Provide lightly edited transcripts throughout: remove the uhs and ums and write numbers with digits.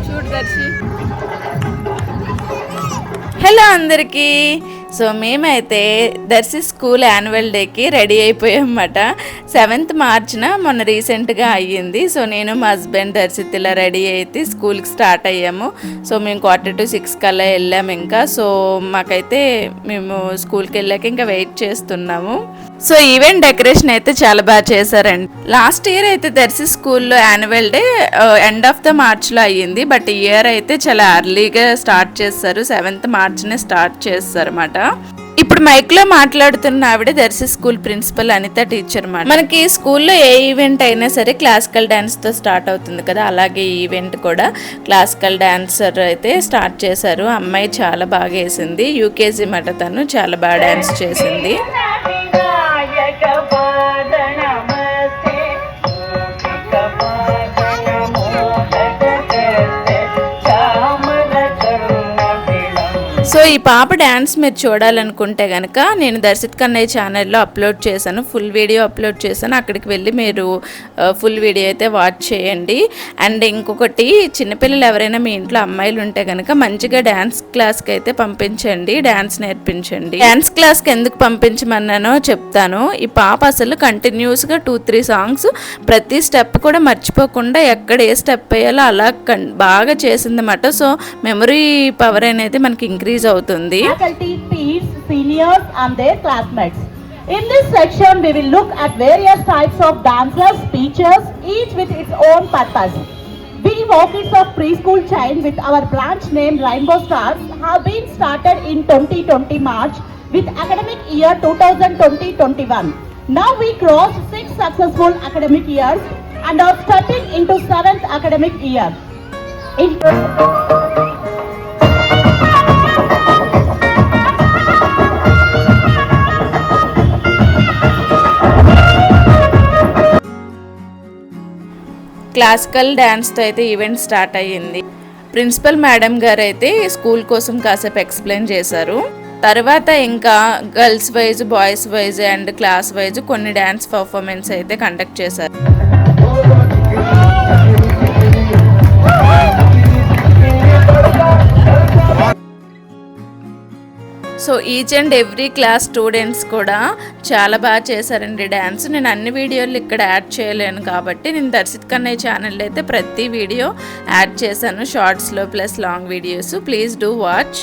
చూడు దర్శి. హలో అందరికీ. సో మేమైతే దర్శి స్కూల్ యాన్యువల్ డేకి రెడీ అయిపోయామన్నమాట. 7th మార్చ్న మొన్న రీసెంట్గా అయ్యింది. సో నేను మా హస్బెండ్ దర్శిత్ ఇలా రెడీ అయితే స్కూల్కి స్టార్ట్ అయ్యాము. సో మేము 5:45 కల్లా వెళ్ళాము. ఇంకా సో మాకైతే మేము స్కూల్కి వెళ్ళాక ఇంకా వెయిట్ చేస్తున్నాము. సో ఈవెంట్ డెకరేషన్ అయితే చాలా బాగా చేశారండి. లాస్ట్ ఇయర్ అయితే దర్శి స్కూల్లో annual day end of the మార్చ్లో అయ్యింది. బట్ ఈ ఇయర్ అయితే చాలా ఎర్లీగా స్టార్ట్ చేస్తారు. 7th మార్చ్నే స్టార్ట్ చేస్తారు అన్నమాట. ఇప్పుడు మైక్లో మాట్లాడుతున్న ఆవిడ Darsi school principal Anitha teacher అన్నమాట. మనకి స్కూల్లో ఏ ఈవెంట్ అయినా సరే క్లాసికల్ డాన్స్తో స్టార్ట్ అవుతుంది కదా, అలాగే ఈ ఈవెంట్ కూడా క్లాసికల్ డాన్సర్ అయితే స్టార్ట్ చేశారు. అమ్మాయి చాలా బాగా వేసింది. యూకేజీ మాట తను చాలా బాగా డాన్స్ చేసింది. సో ఈ పాప డ్యాన్స్ మీరు చూడాలనుకుంటే కనుక నేను దర్శిత్ కన్నయ్య ఛానల్లో అప్లోడ్ చేశాను, ఫుల్ వీడియో అప్లోడ్ చేశాను. అక్కడికి వెళ్ళి మీరు ఫుల్ వీడియో అయితే వాచ్ చేయండి. అండ్ ఇంకొకటి, చిన్నపిల్లలు ఎవరైనా మీ ఇంట్లో అమ్మాయిలు ఉంటే కనుక మంచిగా డ్యాన్స్ క్లాస్కి అయితే పంపించండి, డ్యాన్స్ నేర్పించండి. డ్యాన్స్ క్లాస్కి ఎందుకు పంపించమన్నానో చెప్తాను. ఈ పాప అసలు కంటిన్యూస్గా 2-3 సాంగ్స్ ప్రతి స్టెప్ కూడా మర్చిపోకుండా ఎక్కడ ఏ స్టెప్ వేయాలో అలా బాగా చేసిందన్నమాట. సో మెమరీ పవర్ అనేది మనకి ఇంక్రీజ్ అవుతుంది. Faculty, peers, seniors and their classmates. In this section we will look at various types of dancers, teachers, each with its own purpose. We Orchids of Preschool Child with our branch name Rainbow Stars have been started in 2020 March with academic year 2020-21. Now we crossed 6 successful academic years and are stepping into 7th academic year. Classical డ్యాన్స్తో అయితే event start అయ్యింది. Principal madam గారు అయితే school కోసం కాసేపు explain చేశారు. తర్వాత ఇంకా girls wise, boys wise and class wise కొన్ని డ్యాన్స్ పర్ఫార్మెన్స్ అయితే కండక్ట్ చేశారు. So each and every class students కూడా చాలా బాగా చేశారండి డ్యాన్స్. నేను అన్ని వీడియోలు ఇక్కడ యాడ్ చేయలేను కాబట్టి నేను దర్శిత్ కన్నయ్య ఛానల్లో అయితే ప్రతి వీడియో యాడ్ చేశాను, షార్ట్స్లో plus long videos. Please do watch.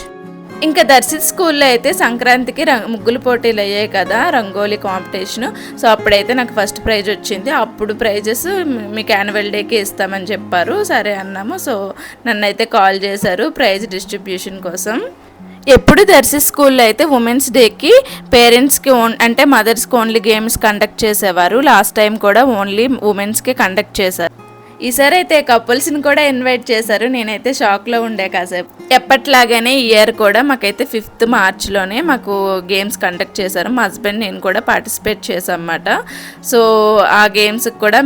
ఇంకా దర్శిత్ స్కూల్లో అయితే సంక్రాంతికి ముగ్గులు పోటీలు అయ్యాయి కదా, రంగోలీ కాంపిటీషను. సో అప్పుడైతే నాకు ఫస్ట్ ప్రైజ్ వచ్చింది. అప్పుడు ప్రైజెస్ మీకు యాన్యువల్ డేకి ఇస్తామని చెప్పారు. సరే అన్నాము. సో నన్ను అయితే కాల్ చేశారు ప్రైజ్ డిస్ట్రిబ్యూషన్ కోసం. ఎప్పుడు దర్శి స్కూల్లో అయితే ఉమెన్స్ డేకి పేరెంట్స్కి అంటే మదర్స్కి ఓన్లీ గేమ్స్ కండక్ట్ చేసేవారు. లాస్ట్ టైం కూడా ఓన్లీ ఉమెన్స్కి కండక్ట్ చేశారు. ఈసారి అయితే కపుల్స్ని కూడా ఇన్వైట్ చేశారు. నేనైతే షాక్లో ఉండే కాసేపు. ఎప్పట్లాగానే ఈ ఇయర్ కూడా మాకైతే 5th మార్చ్లోనే మాకు గేమ్స్ కండక్ట్ చేశారు. మా హస్బెండ్ నేను కూడా పార్టిసిపేట్ చేశాం అన్నమాట. సో ఆ గేమ్స్కి కూడా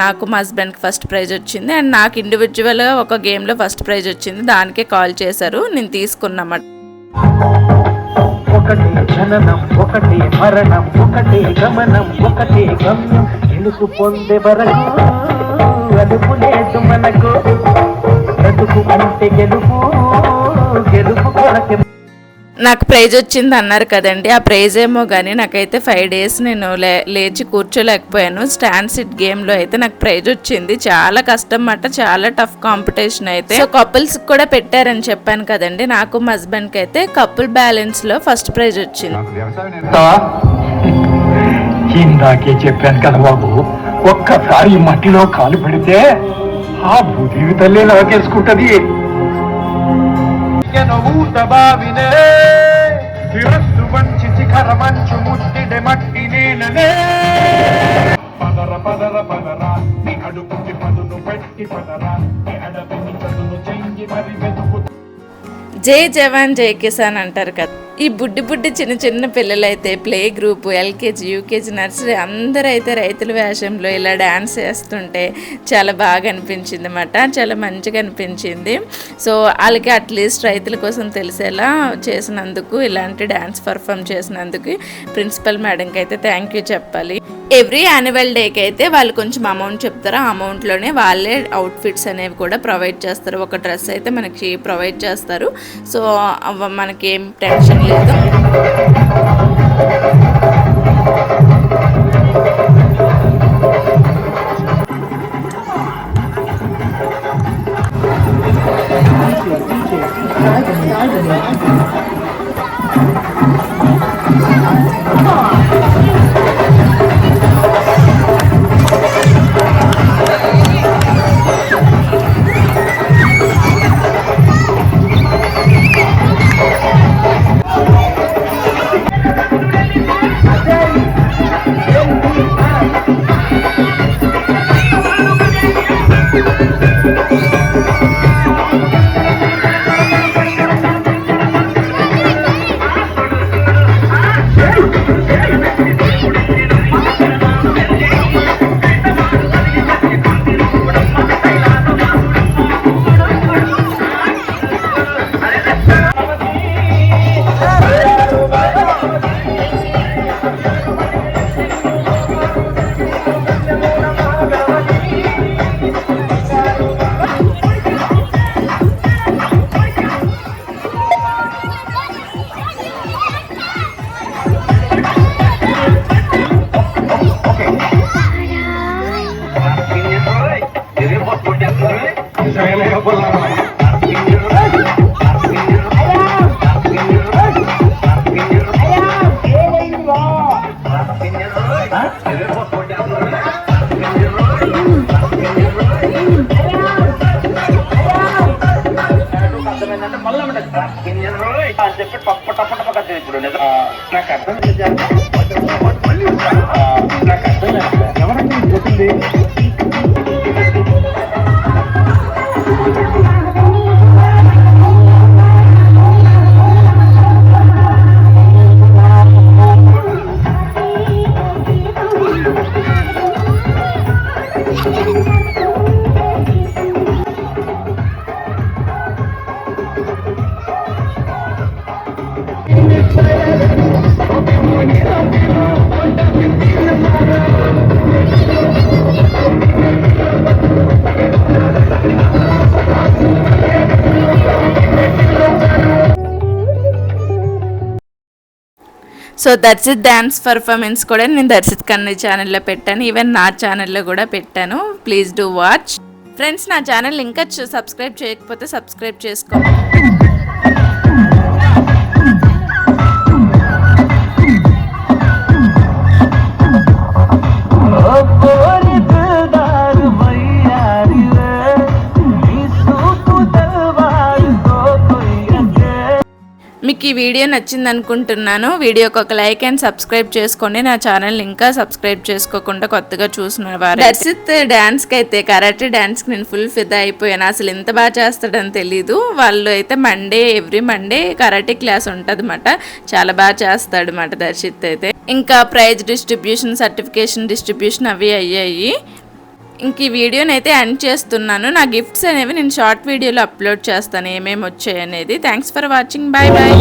నాకు మా హస్బెండ్కి ఫస్ట్ ప్రైజ్ వచ్చింది. అండ్ నాకు ఇండివిజువల్గా ఒక గేమ్లో ఫస్ట్ ప్రైజ్ వచ్చింది. దానికే కాల్ చేశారు, నేను తీసుకున్నమాట. ఒకటి జననం, ఒకటి మరణం, ఒకటి గమనం, ఒకటి గమ్యం, గెలుపు పొందే వరకు అదుపు లేదు మనకు, బ్రతుకు అంటే గెలుపు, గెలుపు కొరకే. నాకు ప్రైజ్ వచ్చింది అన్నారు కదండి, ఆ ప్రైజ్ ఏమో కానీ నాకైతే 5 days నేను లేచి కూర్చోలేకపోయాను. స్టాండ్ సిట్ గేమ్లో అయితే నాకు ప్రైజ్ వచ్చింది. చాలా కష్టం అన్నమాట, చాలా టఫ్ కాంపిటీషన్ అయితే. సో కపుల్స్ కూడా పెట్టారని చెప్పాను కదండి, నాకు మా హస్బెండ్కి అయితే కపుల్ బ్యాలెన్స్లో ఫస్ట్ ప్రైజ్ వచ్చింది. ఇందాకే చెప్పాను కదా బాబు, ఒక్కసారి మట్టిలో కాలు పెడితే ఆ భూదేవి తల్లి లాగేసుకుంటది. పదర పదర పదరా నీ అడుగుకి పదును పెట్టి పదరా నీ అడవిని చదును చెంగి మరి వెతుకు. జై జవాన్ జై కిసాన్ అంటారు కదా. ఈ బుడ్డి చిన్న చిన్న పిల్లలైతే play group, LKG, UKG, nursery అందరైతే రైతుల వేషంలో ఇలా డ్యాన్స్ చేస్తుంటే చాలా బాగా అనిపించింది అన్నమాట. చాలా మంచిగా అనిపించింది. సో వాళ్ళకి అట్లీస్ట్ రైతుల కోసం తెలిసేలా చేసినందుకు, ఇలాంటి డ్యాన్స్ పర్ఫామ్ చేసినందుకు ప్రిన్సిపల్ మేడంకి అయితే థ్యాంక్ యూ చెప్పాలి. ఎవ్రీ యాన్యువల్ డేకి అయితే వాళ్ళు కొంచెం అమౌంట్ చెప్తారు, ఆ అమౌంట్లోనే వాళ్ళే అవుట్ఫిట్స్ అనేవి కూడా ప్రొవైడ్ చేస్తారు. ఒక డ్రెస్ అయితే మనకి ప్రొవైడ్ చేస్తారు. సో మనకి ఏం టెన్షన్ లేదు. అని చెప్పి టప్ప టప్ప టప్ప కట్టింది. ఇప్పుడు నాకు అర్థం ఎవరంటే చెప్పింది. సో దర్శిత్ డ్యాన్స్ పర్ఫార్మెన్స్ కూడా నేను దర్శిత్ కన్నయ్య ఛానల్లో పెట్టాను, ఈవెన్ నా ఛానల్లో కూడా పెట్టాను. Please do watch friends. నా ఛానల్ ఇంకా సబ్స్క్రైబ్ చేయకపోతే సబ్స్క్రైబ్ చేసుకో. మీకు ఈ వీడియో నచ్చింది అనుకుంటున్నాను. వీడియోకి ఒక లైక్ అండ్ సబ్స్క్రైబ్ చేసుకోండి. నా ఛానల్ ఇంకా సబ్స్క్రైబ్ చేసుకోకుండా కొత్తగా చూసిన వారు. దర్శిత్ డాన్స్కి అయితే కరాటే డాన్స్కి నేను ఫుల్ ఫిదా అయిపోయాను. అసలు ఎంత బాగా చేస్తాడని తెలీదు. వాళ్ళు అయితే ఎవ్రీ మండే కరాటే క్లాస్ ఉంటుంది అన్నమాట. చాలా బాగా చేస్తాడు అన్నమాట దర్శిత్ అయితే. ఇంకా ప్రైజ్ డిస్ట్రిబ్యూషన్, సర్టిఫికేషన్ డిస్ట్రిబ్యూషన్ అవి అయ్యాయి. ఇంక ఈ వీడియోని అయితే ఎండ్ చేస్తున్నాను. నా గిఫ్ట్స్ అనేవి నేను షార్ట్ వీడియోలో అప్లోడ్ చేస్తాను ఏమేమి వచ్చాయి అనేది. Thanks for watching. Bye bye.